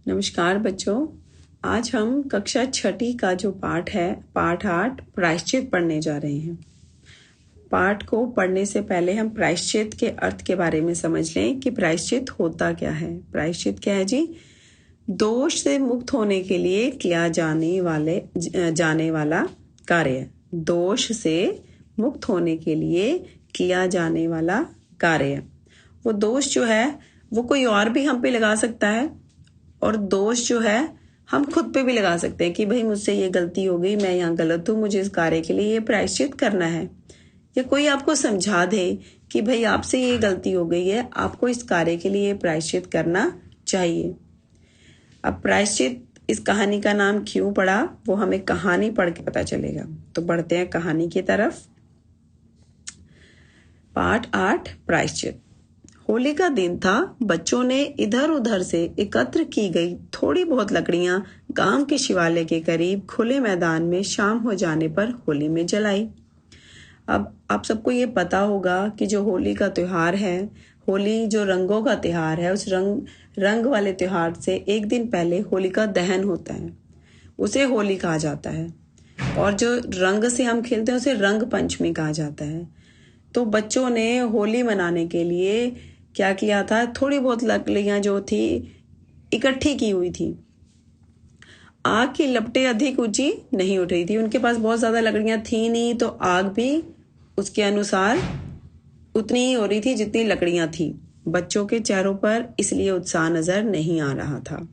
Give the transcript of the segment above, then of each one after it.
नमस्कार बच्चों। आज हम कक्षा छठी का जो पाठ है, पाठ 8 प्रायश्चित पढ़ने जा रहे हैं। पाठ को पढ़ने से पहले हम प्रायश्चित के अर्थ के बारे में समझ लें कि प्रायश्चित होता क्या है। प्रायश्चित क्या है जी? दोष से मुक्त होने के लिए किया जाने वाला कार्य। दोष से मुक्त होने के लिए किया जाने वाला कार्य। वो दोष जो है वो कोई और भी हम पे लगा सकता है, और दोष जो है हम खुद पे भी लगा सकते हैं कि भाई मुझसे ये गलती हो गई, मैं यहाँ गलत हूँ, मुझे इस कार्य के लिए ये प्रायश्चित करना है। या कोई आपको समझा दे कि भाई आपसे ये गलती हो गई है, आपको इस कार्य के लिए प्रायश्चित करना चाहिए। अब प्रायश्चित इस कहानी का नाम क्यों पड़ा वो हमें कहानी पढ़ के पता चलेगा। तो बढ़ते हैं कहानी की तरफ। पाठ 8 प्रायश्चित। होली का दिन था। बच्चों ने इधर उधर से एकत्र की गई थोड़ी बहुत लकड़ियां गांव के शिवालय के करीब खुले मैदान में शाम हो जाने पर होली में जलाई। अब आप सबको ये पता होगा कि जो होली का त्योहार है, होली जो रंगों का त्योहार है, उस रंग वाले त्योहार से एक दिन पहले होली का दहन होता है, उसे होली कहा जाता है। और जो रंग से हम खेलते हैं उसे रंग पंचमी कहा जाता है। तो बच्चों ने होली मनाने के लिए क्या किया था, थोड़ी बहुत लकड़ियां जो थी इकट्ठी की हुई थी। आग की लपटें अधिक ऊंची नहीं उठ रही थी, उनके पास बहुत ज्यादा लकड़ियां थी नहीं, तो आग भी उसके अनुसार उतनी ही हो रही थी जितनी लकड़ियां थी। बच्चों के चेहरों पर इसलिए उत्साह नजर नहीं आ रहा था।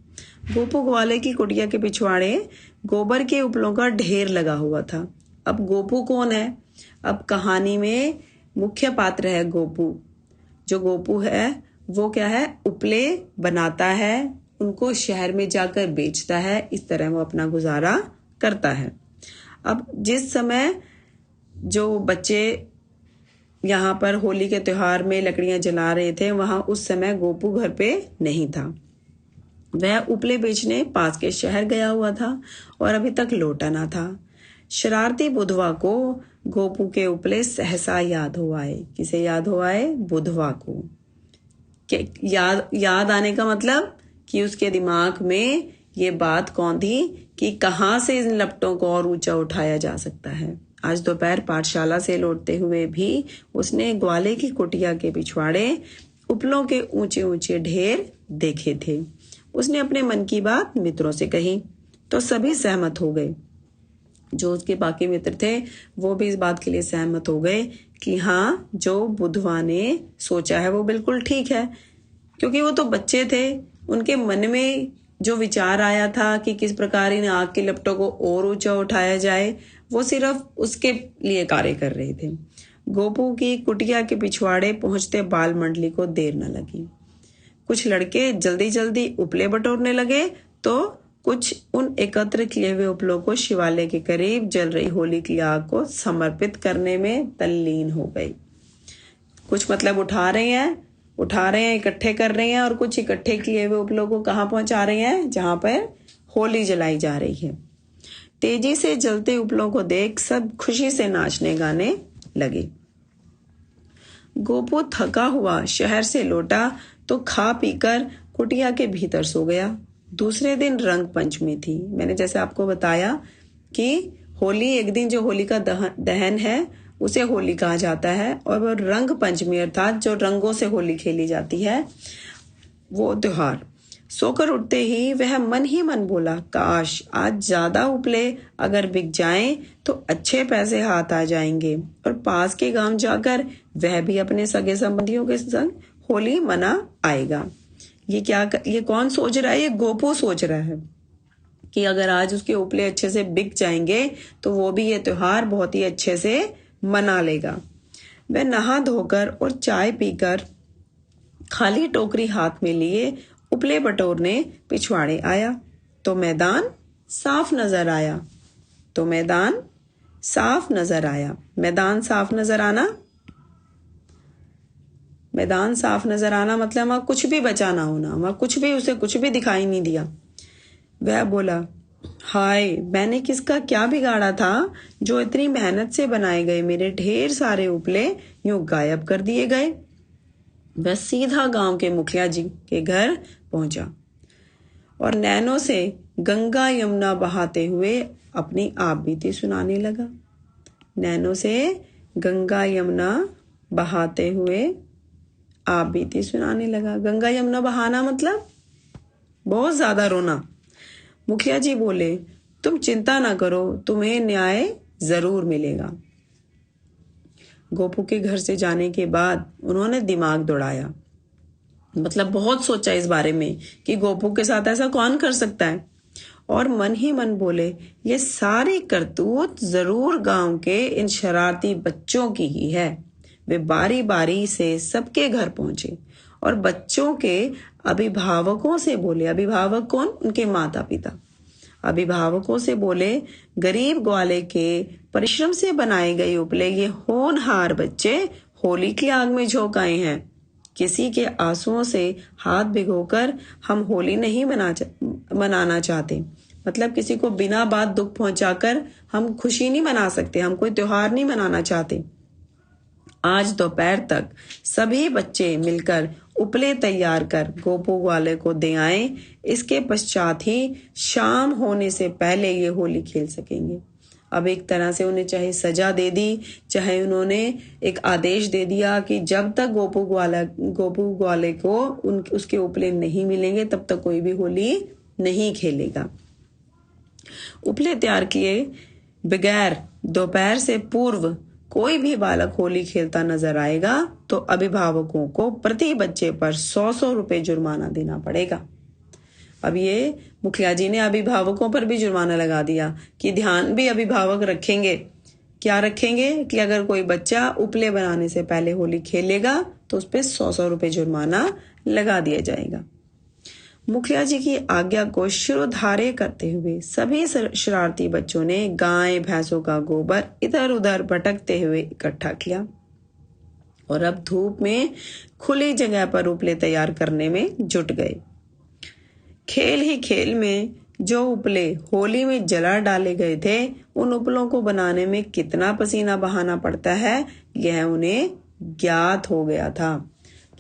गोपू ग्वाले की कुटिया के पिछवाड़े गोबर के उपलों का ढेर लगा हुआ था। अब गोपू कौन है? अब कहानी में मुख्य पात्र है गोपू। जो गोपू है वो क्या है, उपले बनाता है, उनको शहर में जाकर बेचता है, इस तरह वो अपना गुजारा करता है। अब जिस समय जो बच्चे यहाँ पर होली के त्योहार में लकड़ियां जला रहे थे, वहां उस समय गोपू घर पे नहीं था। वह उपले बेचने पास के शहर गया हुआ था और अभी तक लौटा ना था। शरारती बुधवा को गोपू के उपले सहसा याद हो आए। किसे याद हो आए? बुधवा को। याद आने का मतलब कि उसके दिमाग में ये बात कौन थी कि कहाँ से इन लपटों को और ऊंचा उठाया जा सकता है। आज दोपहर पाठशाला से लौटते हुए भी उसने ग्वाले की कुटिया के पिछवाड़े उपलों के ऊंचे ऊंचे ढेर देखे थे। उसने अपने मन की बात मित्रों से कही तो सभी सहमत हो गए। जो उसके बाकी मित्र थे वो भी इस बात के लिए सहमत हो गए कि हाँ, जो बुधवा ने सोचा है वो बिल्कुल ठीक है, क्योंकि वो तो बच्चे थे। उनके मन में जो विचार आया था कि किस प्रकार इन आग की लपटों को और ऊंचा उठाया जाए, वो सिर्फ उसके लिए कार्य कर रहे थे। गोपू की कुटिया के पिछवाड़े पहुंचते बाल मंडली को देर न लगी। कुछ लड़के जल्दी जल्दी उपले बटोरने लगे तो कुछ उन एकत्र किए हुए उपलों को शिवालय के करीब जल रही होली की आग को समर्पित करने में तल्लीन हो गई। कुछ मतलब उठा रहे हैं, इकट्ठे कर रहे हैं, और कुछ इकट्ठे किए हुए उपलों को कहाँ पहुंचा रहे हैं? जहां पर होली जलाई जा रही है। तेजी से जलते उपलों को देख सब खुशी से नाचने गाने लगे। गोपू थका हुआ शहर से लौटा तो खा पीकर कुटिया के भीतर सो गया। दूसरे दिन रंग पंचमी थी। मैंने जैसे आपको बताया कि होली, एक दिन जो होली का दहन है उसे होली कहा जाता है, और वो रंग पंचमी अर्थात जो रंगों से होली खेली जाती है वो त्योहार। सोकर उठते ही वह मन ही मन बोला, काश आज ज्यादा उपले अगर बिक जाएं तो अच्छे पैसे हाथ आ जाएंगे, और पास के गांव जाकर वह भी अपने सगे संबंधियों के संग होली मना आएगा। ये कौन सोच रहा है? ये गोपू सोच रहा है कि अगर आज उसके उपले अच्छे से बिक जाएंगे तो वो भी ये त्योहार बहुत ही अच्छे से मना लेगा। वह नहा धोकर और चाय पीकर खाली टोकरी हाथ में लिए उपले बटोरने पिछवाड़े आया तो मैदान साफ नजर आया। मैदान साफ नजर आना मतलब वहां कुछ भी बचा ना होना, वहां उसे कुछ भी दिखाई नहीं दिया। वह बोला, हाय, मैंने किसका क्या बिगाड़ा था जो इतनी मेहनत से बनाए गए मेरे ढेर सारे उपले यूं गायब कर दिए गए। वह सीधा गांव के मुखिया जी के घर पहुंचा। और नैनों से गंगा यमुना बहाते हुए अपनी आप बीती सुनाने लगा। नैनों से गंगा यमुना बहाते हुए आप बीती सुनाने लगा। गंगा यमुना बहाना मतलब बहुत ज्यादा रोना। मुखिया जी बोले, तुम चिंता ना करो, तुम्हें न्याय जरूर मिलेगा। गोपू के घर से जाने के बाद उन्होंने दिमाग दौड़ाया, मतलब बहुत सोचा इस बारे में कि गोपू के साथ ऐसा कौन कर सकता है, और मन ही मन बोले, ये सारी करतूत जरूर गांव के इन शरारती बच्चों की ही है। वे बारी बारी से सबके घर पहुंचे और बच्चों के अभिभावकों से बोले। अभिभावक कौन? उनके माता पिता। अभिभावकों से बोले, गरीब ग्वाले के परिश्रम से बनाए गए उपले ये होनहार बच्चे होली की आग में झोंक आए हैं। किसी के आंसुओं से हाथ भिगोकर हम होली नहीं मनाना चाहते। मतलब किसी को बिना बात दुख पहुंचाकर हम खुशी नहीं मना सकते, हम कोई त्योहार नहीं मनाना चाहते। आज दोपहर तक सभी बच्चे मिलकर उपले तैयार कर गोपू वाले को दे आए। इसके पश्चात ही शाम होने से पहले ये होली खेल सकेंगे। अब एक तरह से उन्हें चाहे सजा दे दी, चाहे उन्होंने एक आदेश दे दिया कि जब तक गोपू ग्वाले को उसके उपले नहीं मिलेंगे तब तक कोई भी होली नहीं खेलेगा। उपले तैयार किए बगैर दोपहर से पूर्व कोई भी बालक होली खेलता नजर आएगा तो अभिभावकों को प्रति बच्चे पर 100 रुपए जुर्माना देना पड़ेगा। अब ये मुखिया जी ने अभिभावकों पर भी जुर्माना लगा दिया कि ध्यान भी अभिभावक रखेंगे। क्या रखेंगे? कि अगर कोई बच्चा उपले बनाने से पहले होली खेलेगा तो उस पर 100 रुपए जुर्माना लगा दिया जाएगा। मुखिया जी की आज्ञा को शिरोधार्य करते हुए सभी शरारती बच्चों ने गाय भैंसों का गोबर इधर उधर भटकते हुए इकट्ठा किया और अब धूप में खुली जगह पर उपले तैयार करने में जुट गए। खेल ही खेल में जो उपले होली में जला डाले गए थे, उन उपलों को बनाने में कितना पसीना बहाना पड़ता है, यह उन्हें ज्ञात हो गया था।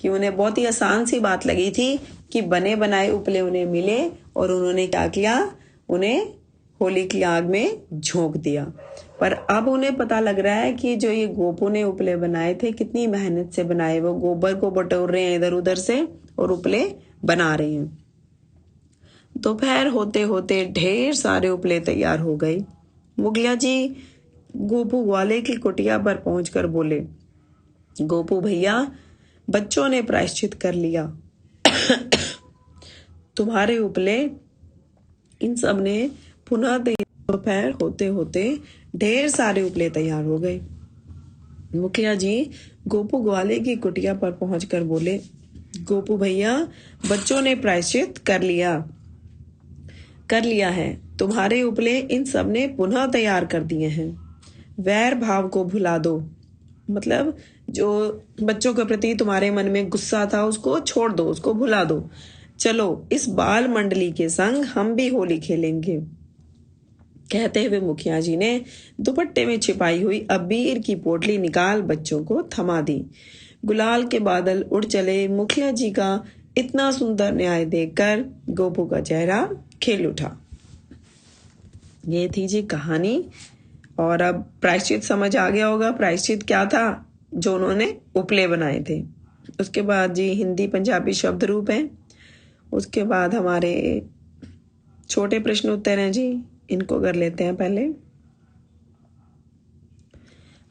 कि उन्हें बहुत ही आसान सी बात लगी थी कि बने बनाए उपले उन्हें मिले और उन्होंने क्या किया, उन्हें होली की आग में झोंक दिया। पर अब उन्हें पता लग रहा है कि जो ये गोपू ने उपले बनाए थे कितनी मेहनत से बनाए। वो गोबर को बटोर रहे हैं इधर उधर से और उपले बना रहे हैं। दोपहर होते होते ढेर सारे उपले तैयार हो गए। मुखिया जी गोपू ग्वाले की कुटिया पर पहुंचकर बोले, गोपू भैया, बच्चों ने प्रायश्चित कर लिया। तुम्हारे उपले इन सब ने पुनः दोपहर होते होते ढेर सारे उपले तैयार हो गए। मुखिया जी गोपू ग्वाले की कुटिया पर पहुंचकर बोले, गोपू भैया, बच्चों ने प्रायश्चित कर लिया है। तुम्हारे उपले इन सब ने पुनः तैयार कर दिए हैं। वैर भाव को भुला दो। मतलब जो बच्चों के प्रति तुम्हारे मन में गुस्सा था उसको छोड़ दो, उसको भुला दो। चलो इस बाल मंडली के संग हम भी होली खेलेंगे। कहते हुए मुखिया जी ने दुपट्टे में छिपाई हुई अबीर की पोटली निकाल बच्चों को थमा दी। गुलाल के बादल उड़ चले। मुखिया जी का इतना सुंदर न्याय देखकर गोपू का चेहरा खिल उठा। ये थी जी कहानी। और अब प्रायश्चित समझ आ गया होगा। प्रायश्चित क्या था? जो उन्होंने उपले बनाए थे। उसके बाद जी हिंदी पंजाबी शब्द रूप हैं। उसके बाद हमारे छोटे प्रश्न उत्तर हैं जी, इनको कर लेते हैं पहले।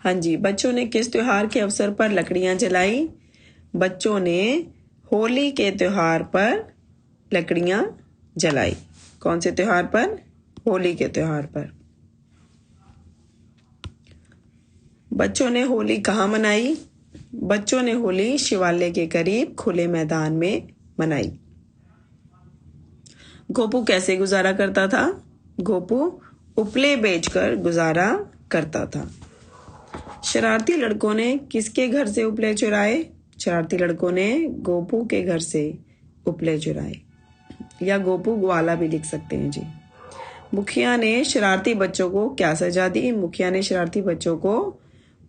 हाँ जी, बच्चों ने किस त्योहार के अवसर पर लकड़ियां जलाई? बच्चों ने होली के त्योहार पर लकड़ियां जलाई। कौन से त्योहार पर? होली के त्योहार पर। बच्चों ने होली कहाँ मनाई? बच्चों ने होली शिवालय के करीब खुले मैदान में मनाई। गोपू कैसे गुजारा करता था? गोपू उपले बेचकर गुजारा करता था। शरारती लड़कों ने किसके घर से उपले चुराए? शरारती लड़कों ने गोपू के घर से उपले चुराए, या गोपू ग्वाला भी लिख सकते हैं जी। मुखिया ने शरारती बच्चों को क्या सजा दी? मुखिया ने शरारती बच्चों को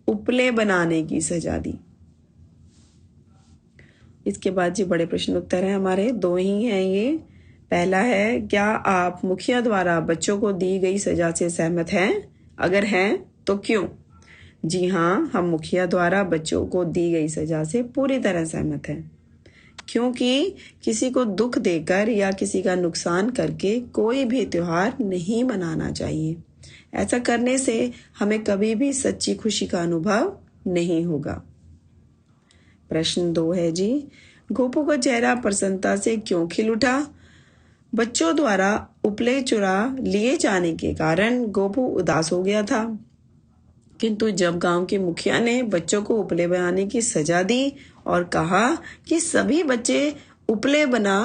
उपले बनाने की सजा दी। इसके बाद जी बड़े प्रश्न उत्तर हैं हमारे, दो ही हैं ये। पहला है, क्या आप मुखिया द्वारा बच्चों को दी गई सजा से सहमत हैं? अगर हैं तो क्यों? जी हाँ, हम मुखिया द्वारा बच्चों को दी गई सजा से पूरी तरह सहमत हैं, क्योंकि किसी को दुख देकर या किसी का नुकसान करके कोई भी त्योहार नहीं मनाना चाहिए। ऐसा करने से हमें कभी भी सच्ची खुशी का अनुभव नहीं होगा। प्रश्न 2 है जी, गोपू का चेहरा प्रसन्नता से क्यों खिल उठा? बच्चों द्वारा उपले चुरा लिए जाने के कारण गोपू उदास हो गया था, किंतु जब गांव के मुखिया ने बच्चों को उपले बनाने की सजा दी और कहा कि सभी बच्चे उपले बना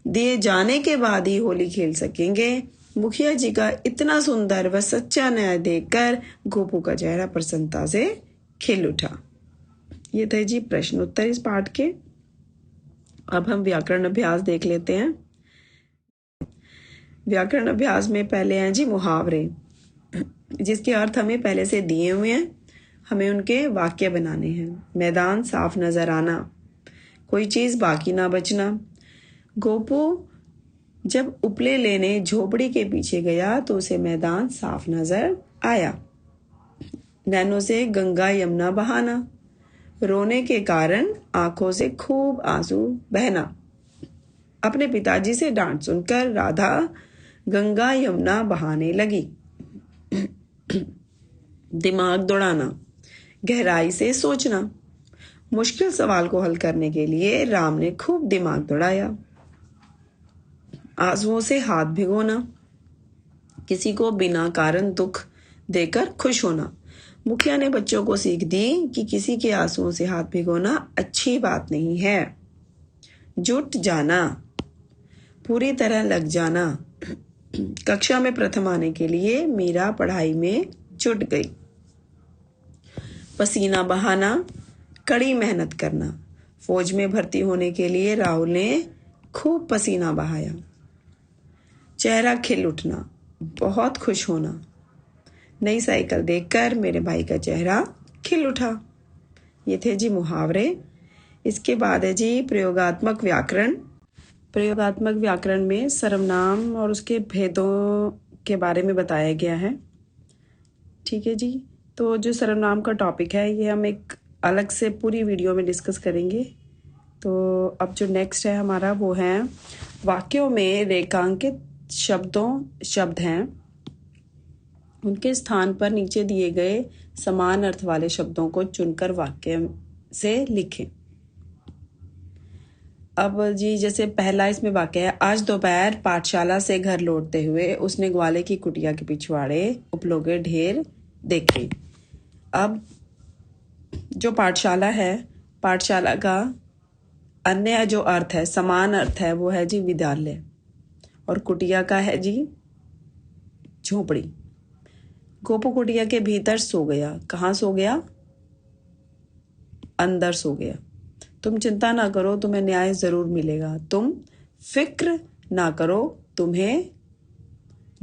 दिए जाने के बाद ही होली खेल सकेंगे, मुखिया जी का इतना सुंदर व सच्चा न्याय देखकर गोपू का चेहरा प्रसन्नता से खिल उठा। ये थे जी प्रश्न उत्तर इस पाठ के। अब हम व्याकरण अभ्यास देख लेते हैं। व्याकरण अभ्यास में पहले हैं जी मुहावरे, जिसके अर्थ हमें पहले से दिए हुए हैं, हमें उनके वाक्य बनाने हैं। मैदान साफ नजर आना, कोई चीज बाकी ना बचना। गोपू जब उपले लेने झोपड़ी के पीछे गया तो उसे मैदान साफ नजर आया। नैनों से गंगा यमुना बहाना, रोने के कारण आंखों से खूब आंसू बहना। अपने पिताजी से डांट सुनकर राधा गंगा यमुना बहाने लगी। दिमाग दौड़ाना, गहराई से सोचना, मुश्किल सवाल को हल करने के लिए राम ने खूब दिमाग दौड़ाया। आंसुओं से हाथ भिगोना, किसी को बिना कारण दुख देकर खुश होना। मुखिया ने बच्चों को सीख दी कि किसी के आंसुओं से हाथ भिगोना अच्छी बात नहीं है। जुट जाना, पूरी तरह लग जाना। कक्षा में प्रथम आने के लिए मीरा पढ़ाई में जुट गई। पसीना बहाना, कड़ी मेहनत करना। फौज में भर्ती होने के लिए राहुल ने खूब पसीना बहाया। चेहरा खिल उठना, बहुत खुश होना। नई साइकिल देखकर मेरे भाई का चेहरा खिल उठा। ये थे जी मुहावरे। इसके बाद है जी प्रयोगात्मक व्याकरण। प्रयोगात्मक व्याकरण में सर्वनाम और उसके भेदों के बारे में बताया गया है। ठीक है जी, तो जो सर्वनाम का टॉपिक है ये हम एक अलग से पूरी वीडियो में डिस्कस करेंगे। तो अब जो नेक्स्ट है हमारा वो है वाक्यों में रेखांकित शब्द हैं, उनके स्थान पर नीचे दिए गए समान अर्थ वाले शब्दों को चुनकर वाक्य से लिखें। अब जी जैसे पहला इसमें वाक्य है, आज दोपहर पाठशाला से घर लौटते हुए उसने ग्वाले की कुटिया के पिछवाड़े उपलों के ढेर देखे। अब जो पाठशाला है, पाठशाला का अन्य जो अर्थ है, समान अर्थ है, वो है जी विद्यालय, और कुटिया का है जी झोपड़ी। गोपू कुटिया के भीतर सो गया। कहाँ सो गया? अंदर सो गया। तुम चिंता ना करो, तुम्हें न्याय जरूर मिलेगा। तुम फिक्र ना करो, तुम्हें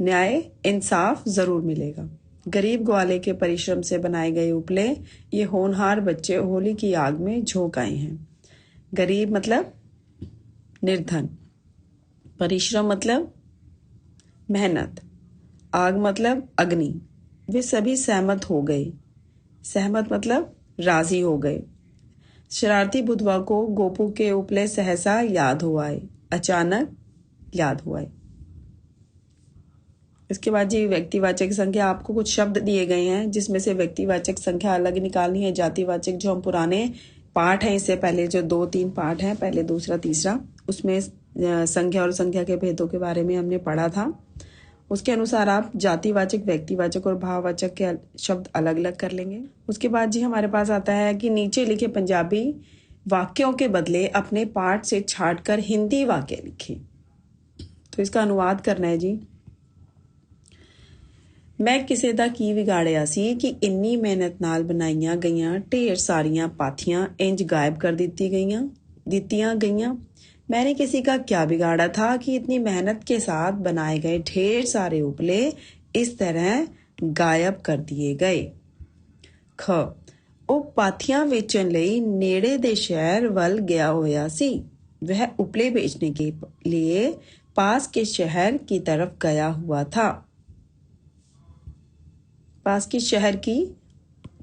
न्याय इंसाफ जरूर मिलेगा। गरीब ग्वाले के परिश्रम से बनाए गए उपले ये होनहार बच्चे होली की आग में झोंक आए हैं। गरीब मतलब निर्धन, परिश्रम मतलब मेहनत, आग मतलब अग्नि। वे सभी सहमत हो गए। सहमत मतलब राजी हो गए। शरारती बुधवा को गोपू के उपले सहसा याद हो आए, अचानक याद हो आए। इसके बाद जी व्यक्तिवाचक संख्या, आपको कुछ शब्द दिए गए हैं जिसमें से व्यक्तिवाचक संख्या अलग निकालनी है। जातिवाचक जो हम पुराने पाठ हैं, इससे पहले जो 2-3 पाठ हैं, पहले दूसरा तीसरा, उसमें संख्या और संख्या के भेदों के बारे में हमने पढ़ा था। उसके अनुसार आप जातिवाचक, व्यक्तिवाचक और भाववाचक के शब्द अलग अलग कर लेंगे। उसके बाद जी हमारे पास आता है कि नीचे लिखे पंजाबी वाक्यों के बदले अपने पाठ से छांटकर हिंदी वाक्य लिखें। तो इसका अनुवाद करना है जी। मैं किसे दा की विगाड़िया सी कि इन्नी मेहनत नाल बनाईयां गईयां ढेर सारियां पाथियां इंज गायब कर दित्तियां गईयां। मैंने किसी का क्या बिगाड़ा था कि इतनी मेहनत के साथ बनाए गए ढेर सारे उपले इस तरह गायब कर दिए गए। ख ਉਹ ਪਾਥੀਆਂ ਵੇਚਣ ਲਈ ਨੇੜੇ ਦੇ शहर वल गया होया सी। वह उपले बेचने के लिए पास के शहर की तरफ गया हुआ था। पास के शहर की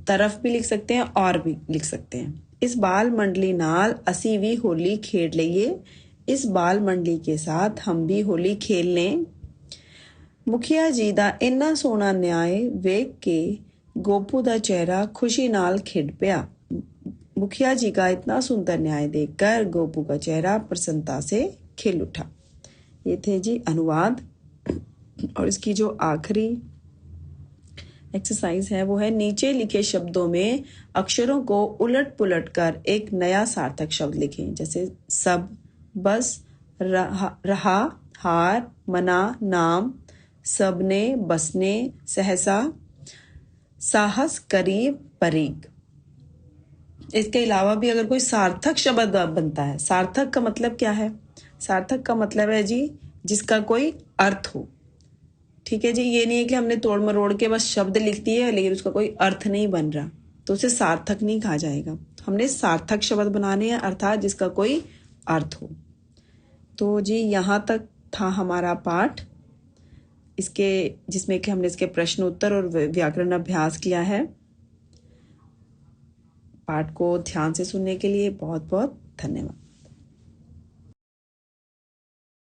तरफ भी लिख सकते हैं और भी लिख सकते हैं। इस बाल मंडली नाल असी भी होली खेड लईए। इस बाल मंडली के साथ हम भी होली खेल लें। मुखिया जी दा इन्ना सोहना न्याय वेख के गोपू दा चेहरा खुशी नाल खिड़ पिया। मुखिया जी का इतना सुंदर न्याय देखकर गोपू का चेहरा प्रसन्नता से खिल उठा। ये थे जी अनुवाद। और इसकी जो आखिरी एक्सरसाइज है वो है नीचे लिखे शब्दों में अक्षरों को उलट पुलट कर एक नया सार्थक शब्द लिखें। जैसे सब, बस, रहा, हार, मना, नाम, सबने, बसने, सहसा, साहस, करीब, परीक। इसके अलावा भी अगर कोई सार्थक शब्द बनता है, सार्थक का मतलब क्या है? सार्थक का मतलब है जी जिसका कोई अर्थ हो। ठीक है जी, ये नहीं है कि हमने तोड़ मरोड़ के बस शब्द लिख दिए लेकिन उसका कोई अर्थ नहीं बन रहा तो उसे सार्थक नहीं कहा जाएगा। हमने सार्थक शब्द बनाने हैं अर्थात जिसका कोई अर्थ हो। तो जी यहाँ तक था हमारा पाठ, इसके जिसमें कि हमने इसके प्रश्न उत्तर और व्याकरण अभ्यास किया है। पाठ को ध्यान से सुनने के लिए बहुत बहुत धन्यवाद।